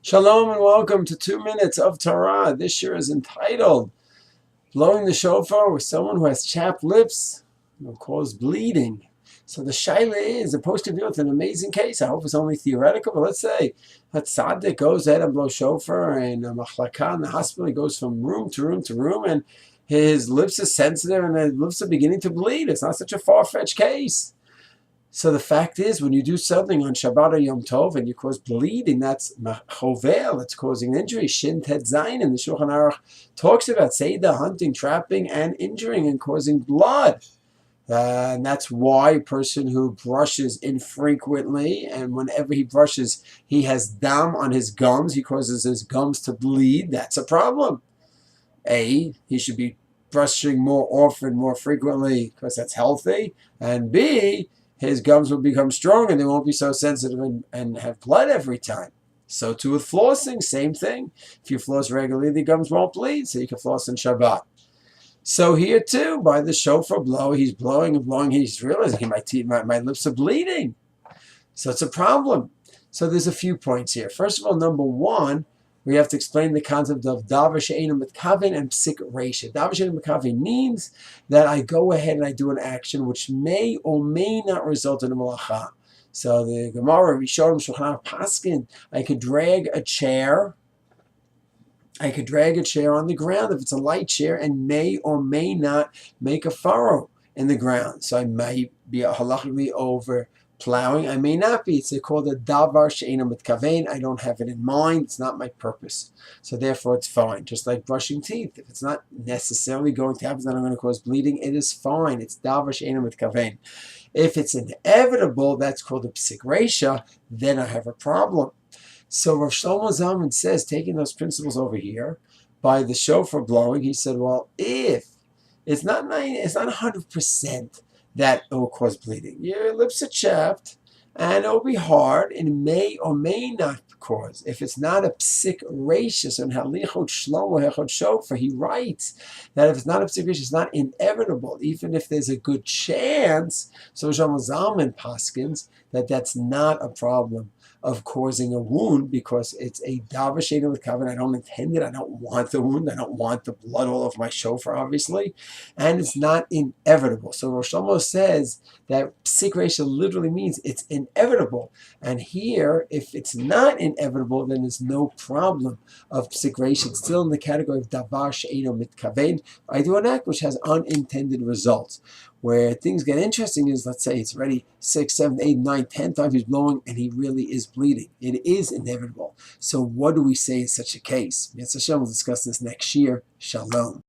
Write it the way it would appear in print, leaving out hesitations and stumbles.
Shalom and welcome to 2 Minutes of Torah. This year is entitled Blowing the Shofar with someone who has chapped lips will cause bleeding. So the shaila is supposed to be with an amazing case. I hope it's only theoretical, but let's say a tzaddik goes ahead and blows shofar and a machlaka in the hospital. He goes from room to room to room and his lips are sensitive and his lips are beginning to bleed. It's not such a far-fetched case. So the fact is, when you do something on Shabbat or Yom Tov and you cause bleeding, that's chovel, it's causing injury. Shin Tet Zayin, and the Shulchan Aruch talks about Seidah, hunting, trapping, and injuring and causing blood. And that's why a person who brushes infrequently, and whenever he brushes, he has dam on his gums, he causes his gums to bleed, that's a problem. A, he should be brushing more often, more frequently, because that's healthy. And B, his gums will become strong and they won't be so sensitive and have blood every time. So too with flossing, same thing. If you floss regularly, the gums won't bleed, so you can floss on Shabbat. So here too, by the shofar blow, he's blowing and blowing, he's realizing my lips are bleeding. So it's a problem. So there's a few points here. First of all, number one, we have to explain the concept of Davar, Sheaino, Mitkavain, and Raisha. Davar, Sheaino, Mitkavain means that I go ahead and I do an action which may or may not result in a Melacha. So the Gemara, Raisha, Shofar, Paskin, I could drag a chair. I could drag a chair on the ground if it's a light chair and may or may not make a furrow in the ground. So I might be halachically over plowing. I may not be. It's called a Davar Sheaino Mitkavain. I don't have it in mind. It's not my purpose. So therefore it's fine. Just like brushing teeth. If it's not necessarily going to happen, it's not going to cause bleeding, it is fine. It's Davar Sheaino Mitkavain. If it's inevitable, that's called a Raisha, then I have a problem. So Rav Shlomo Zalman says, taking those principles over here, by the shofar blowing, he said, well, if it's not 100% that it will cause bleeding. Your lips are chapped, and it will be hard, and it may or may not cause. If it's not a psik rachis and halichot shlomo hechot shofar, he writes that if it's not a psik rachis, it's not inevitable, even if there's a good chance. So Shlomo Zalman paskins that that's not a problem of causing a wound, because it's a Davar Sheaino Mitkavain. I don't intend it. I don't want the wound. I don't want the blood all over my shofar, obviously. And it's not inevitable. So Rosh Hashana says that psik reisha literally means it's inevitable. And here, if it's not inevitable, then there's no problem of psik reisha. It's still in the category of Davar Sheaino Mitkavain. I do an act which has unintended results. Where things get interesting is, let's say it's already 6, 7, 8, 9, 10 times he's blowing and he really is bleeding. It is inevitable. So what do we say in such a case? Yes, Hashem will discuss this next year. Shalom.